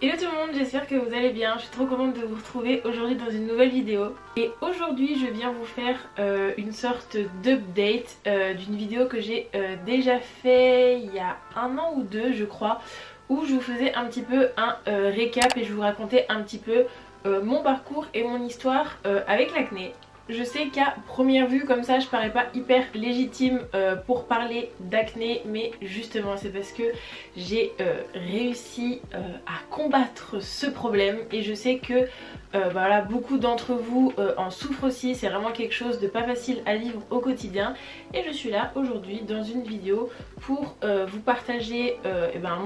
Hello tout le monde, j'espère que vous allez bien, je suis trop contente de vous retrouver aujourd'hui dans une nouvelle vidéo. Et aujourd'hui je viens vous faire une sorte d'update d'une vidéo que j'ai déjà fait il y a un an ou deux je crois, où je vous faisais un petit peu un récap et je vous racontais un petit peu mon parcours et mon histoire avec l'acné. Je sais qu'à première vue comme ça je parais pas hyper légitime pour parler d'acné, mais justement c'est parce que j'ai réussi à combattre ce problème et je sais que voilà, beaucoup d'entre vous en souffrent aussi. C'est vraiment quelque chose de pas facile à vivre au quotidien et je suis là aujourd'hui dans une vidéo pour vous partager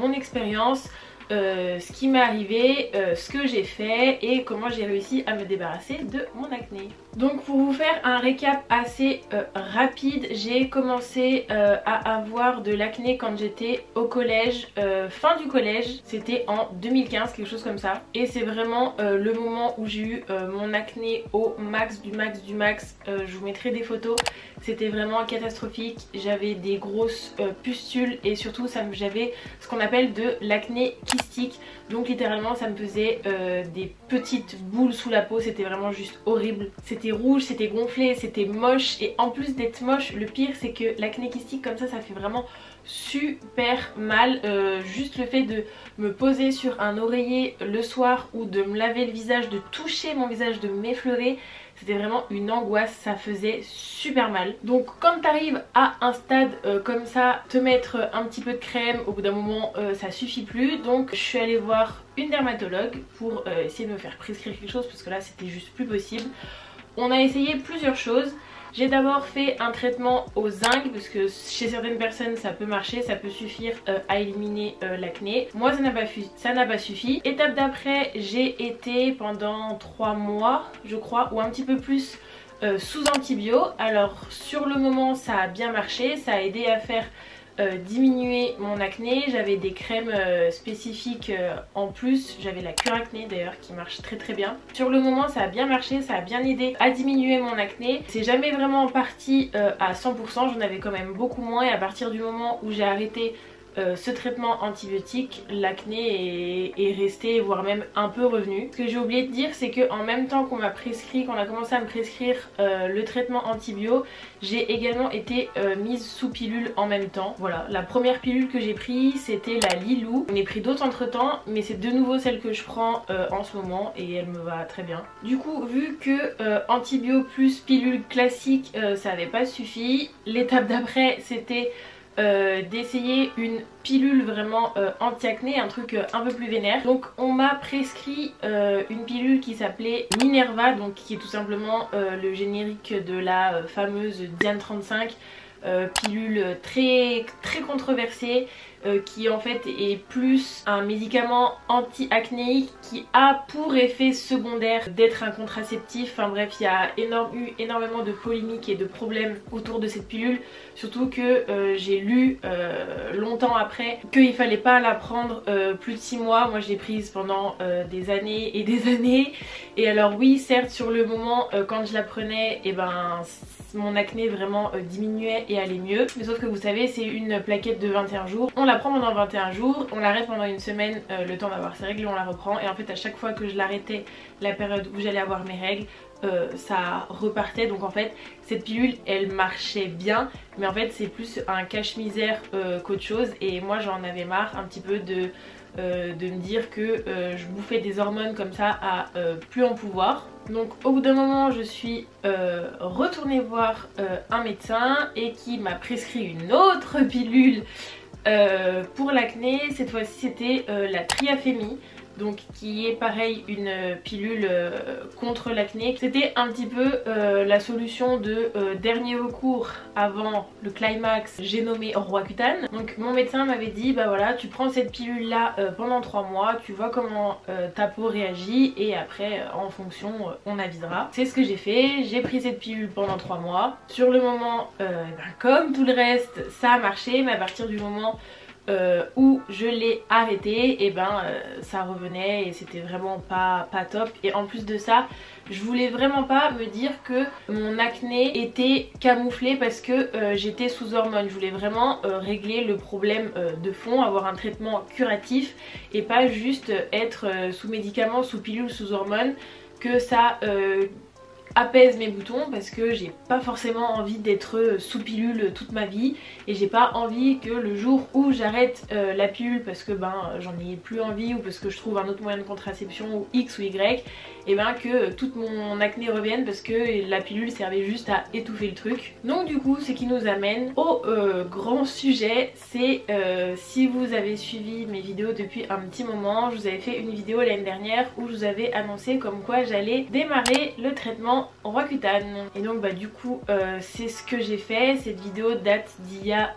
mon expérience, ce qui m'est arrivé, ce que j'ai fait et comment j'ai réussi à me débarrasser de mon acné. Donc pour vous faire un récap assez rapide, j'ai commencé à avoir de l'acné quand j'étais au collège, fin du collège, c'était en 2015, quelque chose comme ça. Et c'est vraiment le moment où j'ai eu mon acné au max du max du max. Je vous mettrai des photos, c'était vraiment catastrophique. J'avais des grosses pustules et surtout j'avais ce qu'on appelle de l'acné kystique. Donc littéralement ça me faisait des petites boules sous la peau, c'était vraiment juste horrible. C'était rouge, c'était gonflé, c'était moche et en plus d'être moche, le pire c'est que l'acné kystique comme ça fait vraiment super mal. Juste le fait de me poser sur un oreiller le soir ou de me laver le visage, de toucher mon visage, de m'effleurer, c'était vraiment une angoisse, ça faisait super mal. Donc quand t'arrives à un stade comme ça, te mettre un petit peu de crème, au bout d'un moment ça suffit plus. Donc je suis allée voir une dermatologue pour essayer de me faire prescrire quelque chose parce que là c'était juste plus possible. On a essayé plusieurs choses. J'ai d'abord fait un traitement au zinc parce que chez certaines personnes ça peut marcher, ça peut suffire à éliminer l'acné. Moi ça n'a pas suffi. Étape d'après, j'ai été pendant 3 mois je crois ou un petit peu plus sous antibio. Alors sur le moment ça a bien marché, ça a aidé à faire diminuer mon acné. J'avais des crèmes spécifiques en plus, j'avais la cure acné d'ailleurs qui marche très très bien. Sur le moment ça a bien marché, ça a bien aidé à diminuer mon acné. C'est jamais vraiment parti à 100%, j'en avais quand même beaucoup moins et à partir du moment où j'ai arrêté ce traitement antibiotique, l'acné est resté voire même un peu revenu. Ce que j'ai oublié de dire c'est que en même temps qu'on m'a prescrit, qu'on a commencé à me prescrire le traitement antibio, j'ai également été mise sous pilule en même temps. Voilà, la première pilule que j'ai prise c'était la Lilou. J'en ai pris d'autres entre temps mais c'est de nouveau celle que je prends en ce moment et elle me va très bien. Du coup vu que antibio plus pilule classique ça n'avait pas suffi, l'étape d'après c'était d'essayer une pilule vraiment anti-acné, un truc un peu plus vénère. Donc on m'a prescrit une pilule qui s'appelait Minerva, donc qui est tout simplement le générique de la fameuse Diane 35, pilule très controversée, qui en fait est plus un médicament anti-acnéique qui a pour effet secondaire d'être un contraceptif. Enfin bref, il y a eu énormément de polémiques et de problèmes autour de cette pilule, surtout que j'ai lu longtemps après qu'il fallait pas la prendre plus de 6 mois. Moi je l'ai prise pendant des années et des années, et alors oui certes sur le moment quand je la prenais mon acné vraiment diminuait et allait mieux, mais sauf que vous savez c'est une plaquette de 21 jours, on la prend pendant 21 jours, on l'arrête pendant une semaine, le temps d'avoir ses règles, on la reprend, et en fait à chaque fois que je l'arrêtais, la période où j'allais avoir mes règles, ça repartait. Donc en fait cette pilule elle marchait bien, mais en fait c'est plus un cache-misère qu'autre chose, et moi j'en avais marre un petit peu de me dire que je bouffais des hormones comme ça à plus en pouvoir. Donc au bout d'un moment je suis retournée voir un médecin et qui m'a prescrit une autre pilule pour l'acné. Cette fois-ci c'était la Triafémie, donc qui est pareil une pilule contre l'acné. C'était un petit peu la solution de dernier recours avant le climax, j'ai nommé Roaccutane. Donc mon médecin m'avait dit bah voilà, tu prends cette pilule là pendant 3 mois, tu vois comment ta peau réagit et après en fonction on avisera. C'est ce que j'ai fait, j'ai pris cette pilule pendant 3 mois. Sur le moment comme tout le reste ça a marché, mais à partir du moment où je l'ai arrêté, et ben ça revenait et c'était vraiment pas top. Et en plus de ça, je voulais vraiment pas me dire que mon acné était camouflé parce que j'étais sous hormones. Je voulais vraiment régler le problème de fond, avoir un traitement curatif et pas juste être sous médicaments, sous pilules, sous hormones, que ça apaise mes boutons, parce que j'ai pas forcément envie d'être sous pilule toute ma vie et j'ai pas envie que le jour où j'arrête la pilule parce que j'en ai plus envie ou parce que je trouve un autre moyen de contraception ou X ou Y, et que toute mon acné revienne parce que la pilule servait juste à étouffer le truc. Donc du coup ce qui nous amène au grand sujet, c'est si vous avez suivi mes vidéos depuis un petit moment, je vous avais fait une vidéo l'année dernière où je vous avais annoncé comme quoi j'allais démarrer le traitement Roaccutane. Et donc du coup c'est ce que j'ai fait. Cette vidéo date d'il y a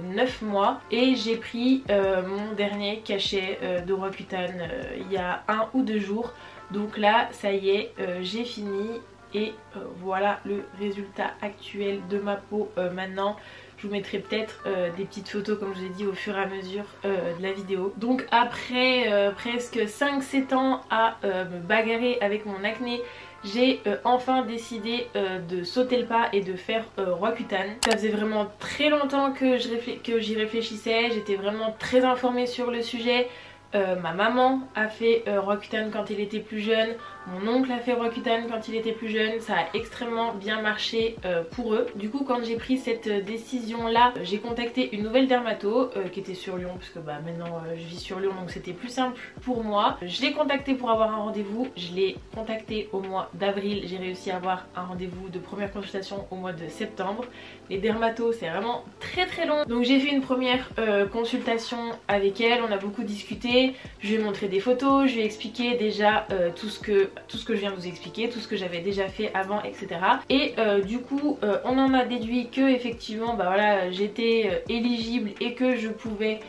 9 mois et j'ai pris mon dernier cachet de Roaccutane il y a 1 ou 2 jours. Donc là ça y est, j'ai fini et voilà le résultat actuel de ma peau maintenant. Je vous mettrai peut-être des petites photos comme je vous ai dit au fur et à mesure de la vidéo. Donc après presque 5-7 ans à me bagarrer avec mon acné, j'ai enfin décidé de sauter le pas et de faire Roaccutane. Ça faisait vraiment très longtemps que j'y réfléchissais, j'étais vraiment très informée sur le sujet. Ma maman a fait Roaccutane quand elle était plus jeune, mon oncle a fait Roaccutane quand il était plus jeune, ça a extrêmement bien marché pour eux. Du coup quand j'ai pris cette décision là, j'ai contacté une nouvelle dermato qui était sur Lyon, parce que maintenant je vis sur Lyon donc c'était plus simple pour moi. Je l'ai contactée pour avoir un rendez-vous, je l'ai contactée au mois d'avril, j'ai réussi à avoir un rendez-vous de première consultation au mois de septembre. Les dermatos c'est vraiment très long, donc j'ai fait une première consultation avec elle, on a beaucoup discuté. Je lui ai montré des photos, je lui ai expliqué déjà tout ce que je viens de vous expliquer, tout ce que j'avais déjà fait avant, etc. Et du coup on en a déduit que effectivement voilà, j'étais éligible et que je pouvais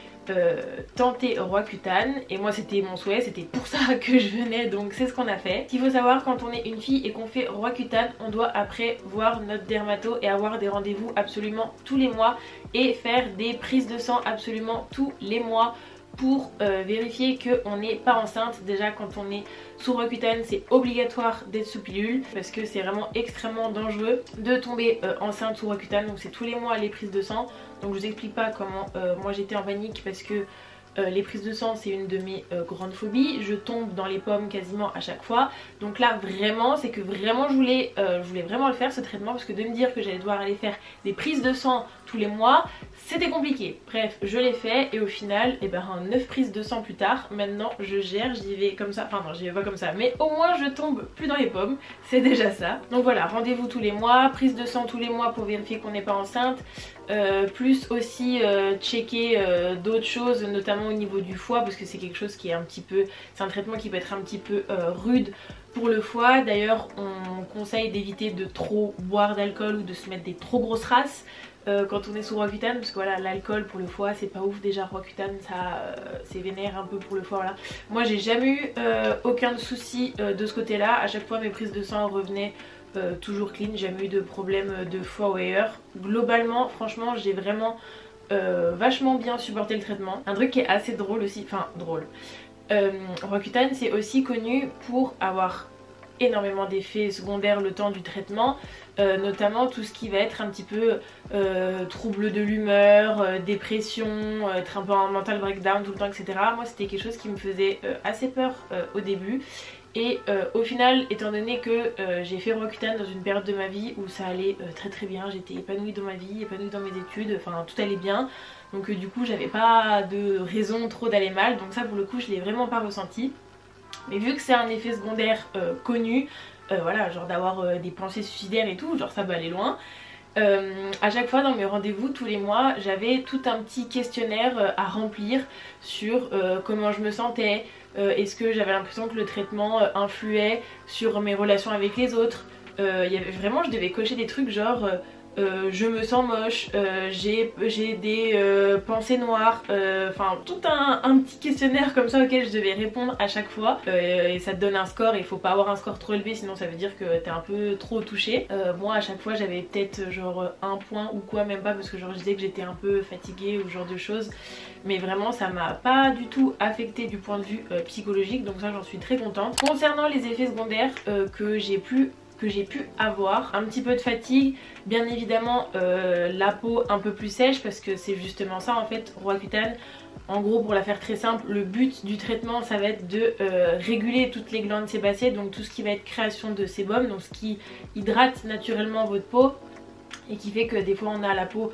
tenter Roaccutane, et moi c'était mon souhait, c'était pour ça que je venais, donc c'est ce qu'on a fait. Il faut savoir, quand on est une fille et qu'on fait Roaccutane, on doit après voir notre dermato et avoir des rendez-vous absolument tous les mois et faire des prises de sang absolument tous les mois pour vérifier qu'on n'est pas enceinte. Déjà quand on est sous Roaccutane c'est obligatoire d'être sous pilule parce que c'est vraiment extrêmement dangereux de tomber enceinte sous Roaccutane, donc c'est tous les mois les prises de sang. Donc je vous explique pas comment moi j'étais en panique parce que les prises de sang c'est une de mes grandes phobies, je tombe dans les pommes quasiment à chaque fois. Donc là vraiment c'est que vraiment je voulais vraiment le faire, ce traitement, parce que de me dire que j'allais devoir aller faire des prises de sang tous les mois c'était compliqué. Bref, je l'ai fait et au final 9 prises de sang plus tard, maintenant je gère, j'y vais comme ça, enfin non j'y vais pas comme ça, mais au moins je tombe plus dans les pommes, c'est déjà ça. Donc voilà, rendez-vous tous les mois, prise de sang tous les mois pour vérifier qu'on n'est pas enceinte, plus aussi checker d'autres choses, notamment au niveau du foie, parce que c'est quelque chose qui est un petit peu, c'est un traitement qui peut être un petit peu rude pour le foie. D'ailleurs on conseille d'éviter de trop boire d'alcool ou de se mettre des trop grosses races quand on est sous Roaccutane, parce que voilà, l'alcool pour le foie c'est pas ouf. Déjà Roaccutane ça c'est vénère un peu pour le foie, voilà. Moi j'ai jamais eu aucun souci de ce côté là, à chaque fois mes prises de sang revenaient toujours clean, jamais eu de problème de foie ou ailleurs. Globalement franchement j'ai vraiment vachement bien supporté le traitement. Un truc qui est assez drôle aussi, enfin drôle, Roaccutane c'est aussi connu pour avoir énormément d'effets secondaires le temps du traitement, notamment tout ce qui va être un petit peu trouble de l'humeur, dépression, être un peu en mental breakdown tout le temps, etc. Moi c'était quelque chose qui me faisait assez peur au début. Et au final, étant donné que j'ai fait Roaccutane dans une période de ma vie où ça allait très bien, j'étais épanouie dans ma vie, épanouie dans mes études, enfin tout allait bien. Donc du coup j'avais pas de raison trop d'aller mal, donc ça pour le coup je l'ai vraiment pas ressenti. Mais vu que c'est un effet secondaire connu, voilà, genre d'avoir des pensées suicidaires et tout, genre ça peut aller loin. À chaque fois dans mes rendez-vous tous les mois j'avais tout un petit questionnaire à remplir sur comment je me sentais, est-ce que j'avais l'impression que le traitement influait sur mes relations avec les autres. Il y avait vraiment, je devais cocher des trucs genre je me sens moche, j'ai des pensées noires, enfin tout un petit questionnaire comme ça auquel je devais répondre à chaque fois, et ça te donne un score et il faut pas avoir un score trop élevé sinon ça veut dire que t'es un peu trop touché. Moi à chaque fois j'avais peut-être genre un point ou quoi, même pas, parce que genre je disais que j'étais un peu fatiguée ou ce genre de choses, mais vraiment ça m'a pas du tout affecté du point de vue psychologique, donc ça j'en suis très contente. Concernant les effets secondaires que j'ai pu avoir, un petit peu de fatigue, bien évidemment la peau un peu plus sèche, parce que c'est justement ça en fait Roaccutane. En gros, pour la faire très simple, le but du traitement ça va être de réguler toutes les glandes sébacées, donc tout ce qui va être création de sébum, donc ce qui hydrate naturellement votre peau et qui fait que des fois on a la peau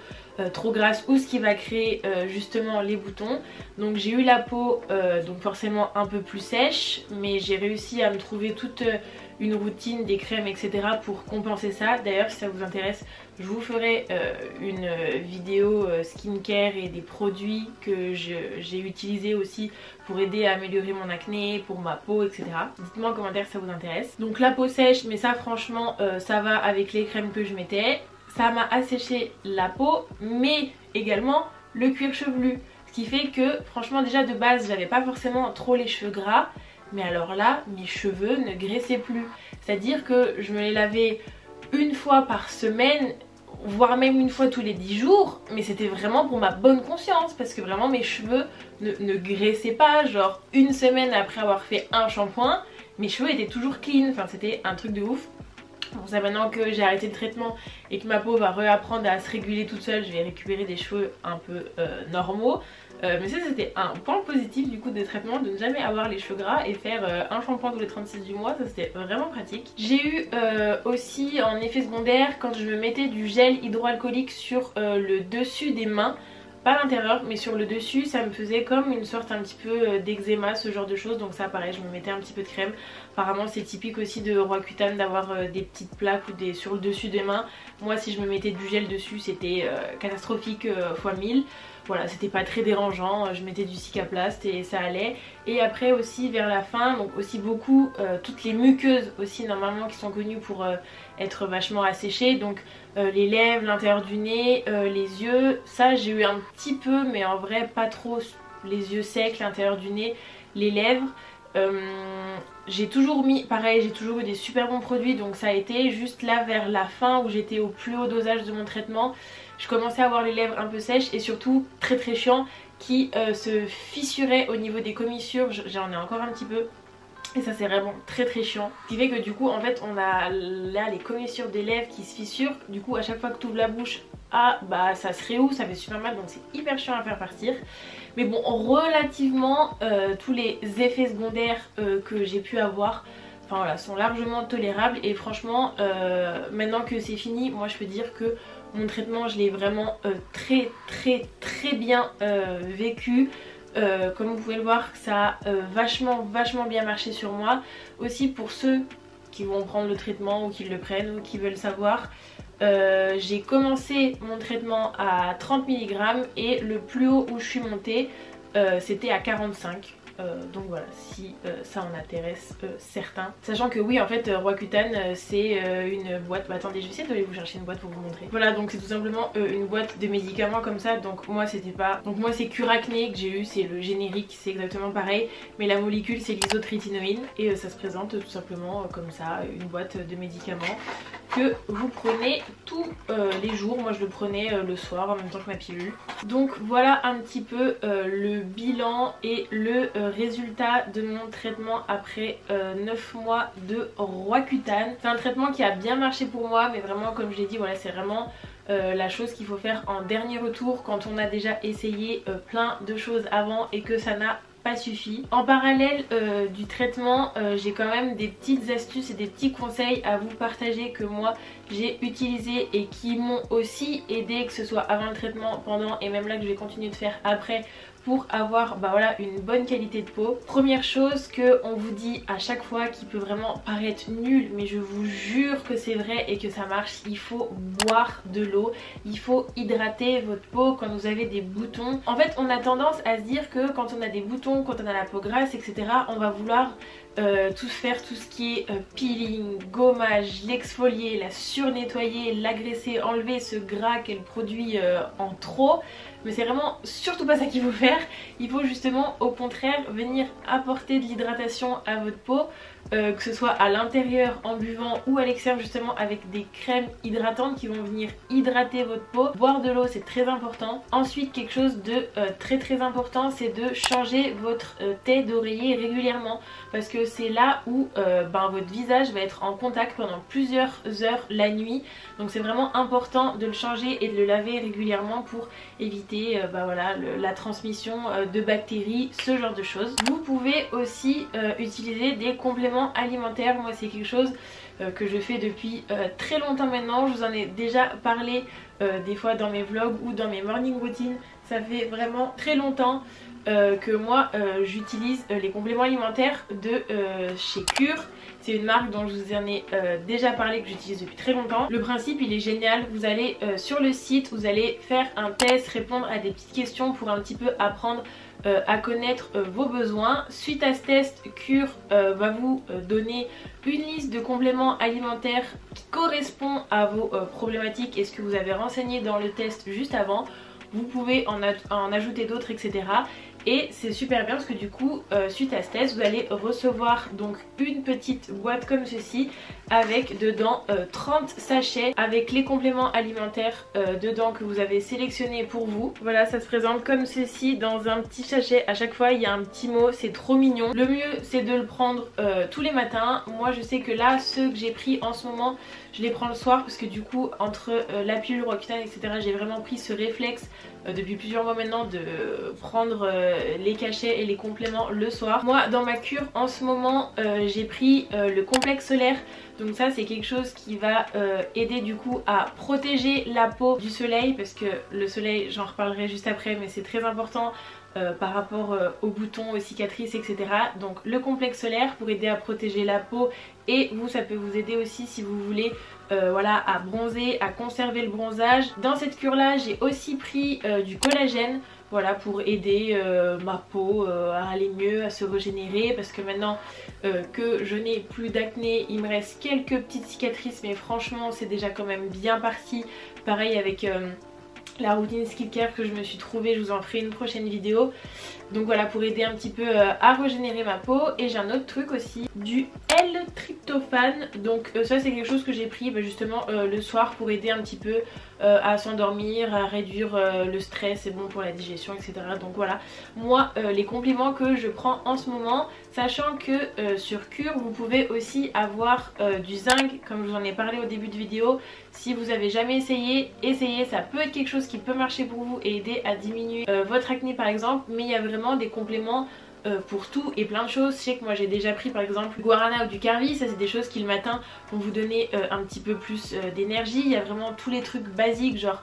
trop grasse, ou ce qui va créer justement les boutons. Donc j'ai eu la peau donc forcément un peu plus sèche, mais j'ai réussi à me trouver toute une routine, des crèmes etc pour compenser ça. D'ailleurs si ça vous intéresse, je vous ferai une vidéo skincare et des produits que j'ai utilisés aussi pour aider à améliorer mon acné, pour ma peau etc. Dites-moi en commentaire si ça vous intéresse. Donc la peau sèche, mais ça franchement ça va avec les crèmes que je mettais. Ça m'a asséché la peau, mais également le cuir chevelu. Ce qui fait que franchement déjà de base j'avais pas forcément trop les cheveux gras, mais alors là mes cheveux ne graissaient plus. C'est à dire que je me les lavais une fois par semaine, voire même une fois tous les 10 jours, mais c'était vraiment pour ma bonne conscience, parce que vraiment mes cheveux ne graissaient pas. Genre une semaine après avoir fait un shampoing, mes cheveux étaient toujours clean, enfin c'était un truc de ouf. Bon, ça maintenant que j'ai arrêté le traitement et que ma peau va réapprendre à se réguler toute seule, je vais récupérer des cheveux un peu normaux. Mais ça c'était un point positif du coup des traitements, de ne jamais avoir les cheveux gras et faire un shampoing tous les 36 du mois, ça c'était vraiment pratique. J'ai eu aussi en effet secondaire quand je me mettais du gel hydroalcoolique sur le dessus des mains, pas l'intérieur mais sur le dessus, ça me faisait comme une sorte un petit peu d'eczéma, ce genre de choses. Donc ça pareil, je me mettais un petit peu de crème. Apparemment c'est typique aussi de Roaccutane d'avoir des petites plaques ou sur le dessus des mains. Moi si je me mettais du gel dessus c'était catastrophique fois 1000. Voilà, c'était pas très dérangeant, je mettais du Cicaplast et ça allait. Et après aussi vers la fin, donc aussi beaucoup toutes les muqueuses aussi normalement qui sont connues pour être vachement asséchées. Donc les lèvres, l'intérieur du nez, les yeux, ça j'ai eu un petit peu, mais en vrai pas trop. Les yeux secs, l'intérieur du nez, les lèvres. J'ai toujours mis, pareil, j'ai toujours eu des super bons produits, donc ça a été juste là vers la fin où j'étais au plus haut dosage de mon traitement. Je commençais à avoir les lèvres un peu sèches et surtout très très chiant qui se fissuraient au niveau des commissures. J'en ai encore un petit peu. Et ça c'est vraiment très très chiant. Ce qui fait que du coup en fait on a là les commissures des lèvres qui se fissurent. Du coup à chaque fois que tu ouvres la bouche, ah bah ça se réouvre, ça fait super mal, donc c'est hyper chiant à faire partir. Mais bon, relativement tous les effets secondaires que j'ai pu avoir, enfin voilà, sont largement tolérables. Et franchement maintenant que c'est fini, moi je peux dire que mon traitement je l'ai vraiment très bien vécu. Comme vous pouvez le voir, ça a vachement bien marché sur moi. Aussi pour ceux qui vont prendre le traitement ou qui le prennent ou qui veulent savoir, j'ai commencé mon traitement à 30 mg et le plus haut où je suis montée c'était à 45. Donc voilà, si ça en intéresse certains. Sachant que oui en fait Roaccutane c'est une boîte, bah attendez je vais essayer d'aller vous chercher une boîte pour vous montrer. Voilà, donc c'est tout simplement une boîte de médicaments comme ça. Donc moi c'était pas, donc moi c'est Curacné que j'ai eu, c'est le générique, c'est exactement pareil, mais la molécule c'est l'isotrétinoïne et ça se présente tout simplement comme ça, une boîte de médicaments que vous prenez tous les jours. Moi je le prenais le soir en même temps que ma pilule. Donc voilà un petit peu le bilan et le résultat de mon traitement après 9 mois de Roaccutane. C'est un traitement qui a bien marché pour moi, mais vraiment comme je l'ai dit, voilà, c'est vraiment la chose qu'il faut faire en dernier retour quand on a déjà essayé plein de choses avant et que ça n'a pas suffi. En parallèle du traitement, j'ai quand même des petites astuces et des petits conseils à vous partager que moi j'ai utilisé et qui m'ont aussi aidé, que ce soit avant le traitement, pendant et même là que je vais continuer de faire après, pour avoir bah voilà, une bonne qualité de peau. Première chose que on vous dit à chaque fois, qui peut vraiment paraître nul, mais je vous jure que c'est vrai et que ça marche, il faut boire de l'eau, il faut hydrater votre peau quand vous avez des boutons. En fait on a tendance à se dire que quand on a des boutons, quand on a la peau grasse etc, on va vouloir faire tout ce qui est peeling, gommage, l'exfolier, la surnettoyer, l'agresser, enlever ce gras qu'elle produit en trop. Mais c'est vraiment surtout pas ça qu'il faut faire. Il faut justement au contraire venir apporter de l'hydratation à votre peau, que ce soit à l'intérieur en buvant ou à l'extérieur justement avec des crèmes hydratantes qui vont venir hydrater votre peau. Boire de l'eau, c'est très important. Ensuite, quelque chose de très important, c'est de changer votre thé d'oreiller régulièrement, parce que c'est là où votre visage va être en contact pendant plusieurs heures la nuit. Donc c'est vraiment important de le changer et de le laver régulièrement pour éviter la transmission de bactéries, ce genre de choses. Vous pouvez aussi utiliser des compléments alimentaires. Moi c'est quelque chose que je fais depuis très longtemps maintenant. Je vous en ai déjà parlé des fois dans mes vlogs ou dans mes morning routines. Ça fait vraiment très longtemps que moi j'utilise les compléments alimentaires de chez Cure. C'est une marque dont je vous en ai déjà parlé, que j'utilise depuis très longtemps. Le principe il est génial. Vous allez sur le site, vous allez faire un test, répondre à des petites questions pour un petit peu apprendre à connaître vos besoins. Suite à ce test, Cure va vous donner une liste de compléments alimentaires qui correspond à vos problématiques et ce que vous avez renseigné dans le test juste avant. Vous pouvez en ajouter d'autres, etc. Et c'est super bien parce que du coup suite à ce test vous allez recevoir donc une petite boîte comme ceci avec dedans 30 sachets avec les compléments alimentaires dedans que vous avez sélectionnés pour vous. Voilà, ça se présente comme ceci dans un petit sachet. À chaque fois il y a un petit mot, c'est trop mignon. Le mieux c'est de le prendre tous les matins. Moi je sais que là ceux que j'ai pris en ce moment je les prends le soir parce que du coup entre la pilule Roaccutane etc, j'ai vraiment pris ce réflexe depuis plusieurs mois maintenant de prendre les cachets et les compléments le soir. Moi dans ma cure en ce moment j'ai pris le complexe solaire. Donc ça c'est quelque chose qui va aider du coup à protéger la peau du soleil, parce que le soleil, j'en reparlerai juste après, mais c'est très important par rapport aux boutons, aux cicatrices, etc. Donc le complexe solaire pour aider à protéger la peau, et vous ça peut vous aider aussi si vous voulez à bronzer, à conserver le bronzage. Dans cette cure là j'ai aussi pris du collagène, voilà, pour aider ma peau à aller mieux, à se régénérer, parce que maintenant que je n'ai plus d'acné, il me reste quelques petites cicatrices, mais franchement c'est déjà quand même bien parti. Pareil avec la routine skincare que je me suis trouvée, je vous en ferai une prochaine vidéo. Donc voilà, pour aider un petit peu à régénérer ma peau. Et j'ai un autre truc aussi, du L-tryptophane. Donc ça c'est quelque chose que j'ai pris justement le soir pour aider un petit peu à s'endormir, à réduire le stress, c'est bon pour la digestion, etc. Donc voilà, moi les compléments que je prends en ce moment, sachant que sur Cure vous pouvez aussi avoir du zinc, comme je vous en ai parlé au début de vidéo. Si vous avez jamais essayé, essayez, ça peut être quelque chose qui peut marcher pour vous et aider à diminuer votre acné par exemple. Mais il y a vraiment des compléments pour tout et plein de choses. Je sais que moi j'ai déjà pris par exemple du guarana ou du carvi, ça c'est des choses qui le matin vont vous donner un petit peu plus d'énergie. Il y a vraiment tous les trucs basiques genre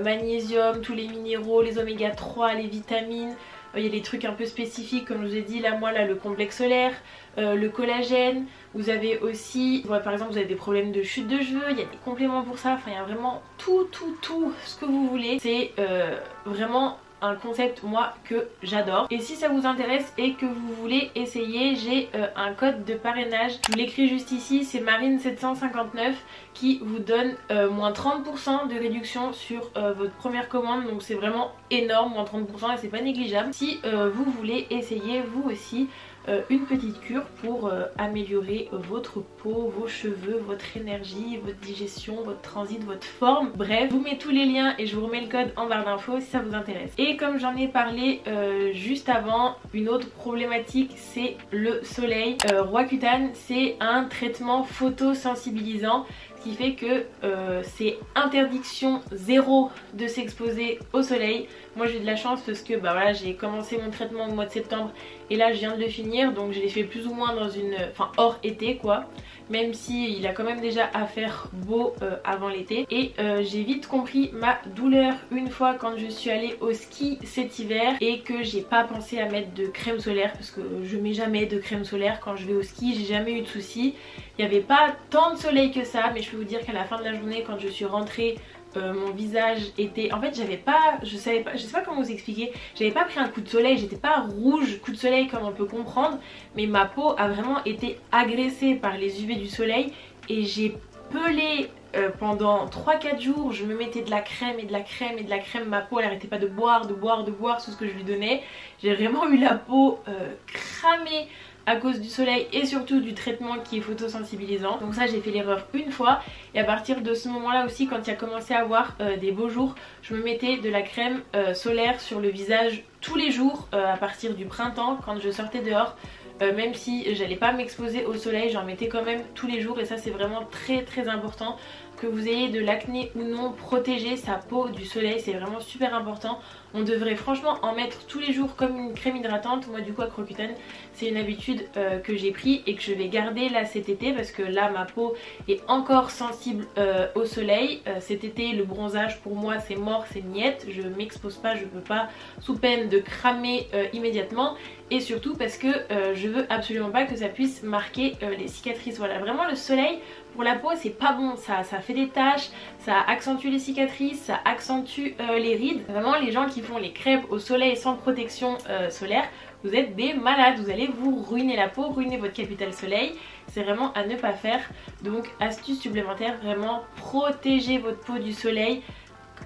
magnésium, tous les minéraux, les oméga 3, les vitamines. Il y a des trucs un peu spécifiques comme je vous ai dit, là moi le complexe solaire, le collagène. Vous avez aussi, par exemple vous avez des problèmes de chute de cheveux, il y a des compléments pour ça. Enfin il y a vraiment tout ce que vous voulez. C'est vraiment un concept moi que j'adore. Et si ça vous intéresse et que vous voulez essayer, j'ai un code de parrainage, je vous l'écris juste ici, c'est Marine759, qui vous donne moins 30% de réduction sur votre première commande. Donc c'est vraiment énorme, moins 30% et c'est pas négligeable. Si vous voulez essayer vous aussi une petite cure pour améliorer votre peau, vos cheveux, votre énergie, votre digestion, votre transit, votre forme. Bref, je vous mets tous les liens et je vous remets le code en barre d'infos si ça vous intéresse. Et comme j'en ai parlé juste avant, une autre problématique c'est le soleil. Roaccutane c'est un traitement photosensibilisant, ce qui fait que c'est interdiction zéro de s'exposer au soleil. Moi j'ai de la chance parce que voilà, j'ai commencé mon traitement au mois de septembre et là je viens de le finir, donc je l'ai fait plus ou moins dans une, hors été quoi, même si il a quand même déjà à faire beau avant l'été. Et j'ai vite compris ma douleur une fois quand je suis allée au ski cet hiver et que j'ai pas pensé à mettre de crème solaire, parce que je mets jamais de crème solaire quand je vais au ski, j'ai jamais eu de soucis. Il n'y avait pas tant de soleil que ça, mais je peux vous dire qu'à la fin de la journée quand je suis rentrée mon visage était... En fait je sais pas comment vous expliquer, j'avais pas pris un coup de soleil, j'étais pas rouge coup de soleil comme on peut comprendre, mais ma peau a vraiment été agressée par les UV du soleil et j'ai pelé pendant 3-4 jours. Je me mettais de la crème et de la crème et de la crème, ma peau elle arrêtait pas de boire tout ce que je lui donnais. J'ai vraiment eu la peau cramée à cause du soleil et surtout du traitement qui est photosensibilisant. Donc ça j'ai fait l'erreur une fois et à partir de ce moment là aussi, quand il a commencé à avoir des beaux jours, je me mettais de la crème solaire sur le visage tous les jours à partir du printemps quand je sortais dehors. Même si j'allais pas m'exposer au soleil, j'en mettais quand même tous les jours et ça c'est vraiment très important. Que vous ayez de l'acné ou non, protéger sa peau du soleil, c'est vraiment super important. On devrait franchement en mettre tous les jours comme une crème hydratante. Moi du coup avec Roaccutane, c'est une habitude que j'ai pris et que je vais garder là cet été parce que là ma peau est encore sensible au soleil. Cet été le bronzage pour moi c'est mort, c'est niette, je m'expose pas, je peux pas sous peine de cramer immédiatement. Et surtout parce que je veux absolument pas que ça puisse marquer les cicatrices. Voilà, vraiment le soleil pour la peau c'est pas bon, ça fait des taches, ça accentue les cicatrices, ça accentue les rides. Vraiment les gens qui font les crêpes au soleil sans protection solaire, vous êtes des malades, vous allez vous ruiner la peau, ruiner votre capital soleil. C'est vraiment à ne pas faire. Donc astuce supplémentaire, vraiment protégez votre peau du soleil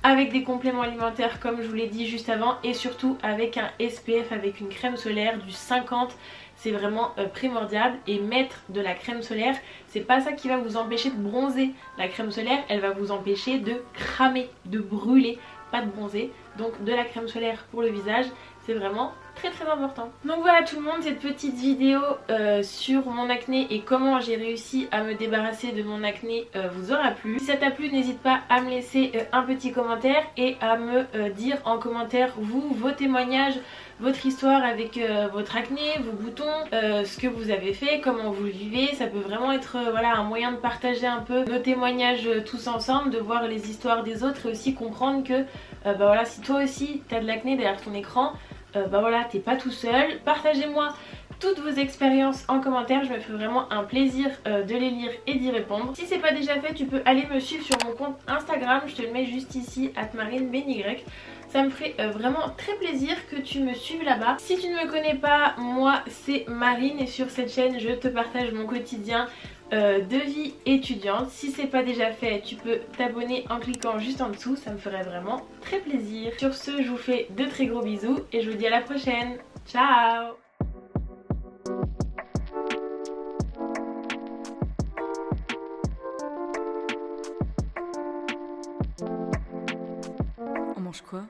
avec des compléments alimentaires comme je vous l'ai dit juste avant et surtout avec un SPF, avec une crème solaire du 50. C'est vraiment primordial. Et mettre de la crème solaire, c'est pas ça qui va vous empêcher de bronzer. La crème solaire elle va vous empêcher de cramer, de brûler, pas de bronzer. Donc de la crème solaire pour le visage, c'est vraiment très important. Donc voilà tout le monde, cette petite vidéo sur mon acné et comment j'ai réussi à me débarrasser de mon acné vous aura plu. Si ça t'a plu, n'hésite pas à me laisser un petit commentaire et à me dire en commentaire vous, vos témoignages, votre histoire avec votre acné, vos boutons, ce que vous avez fait, comment vous le vivez. Ça peut vraiment être voilà, un moyen de partager un peu nos témoignages tous ensemble, de voir les histoires des autres et aussi comprendre que bah voilà, si toi aussi t'as de l'acné derrière ton écran, bah voilà, t'es pas tout seul. Partagez-moi toutes vos expériences en commentaire, je me ferai vraiment un plaisir de les lire et d'y répondre. Si c'est pas déjà fait, tu peux aller me suivre sur mon compte Instagram, je te le mets juste ici, @marinebenyy. Ça me ferait vraiment très plaisir que tu me suives là-bas. Si tu ne me connais pas, moi c'est Marine et sur cette chaîne je te partage mon quotidien de vie étudiante. Si c'est pas déjà fait, tu peux t'abonner en cliquant juste en dessous, ça me ferait vraiment très plaisir. Sur ce, je vous fais de très gros bisous et je vous dis à la prochaine. Ciao! On mange quoi ?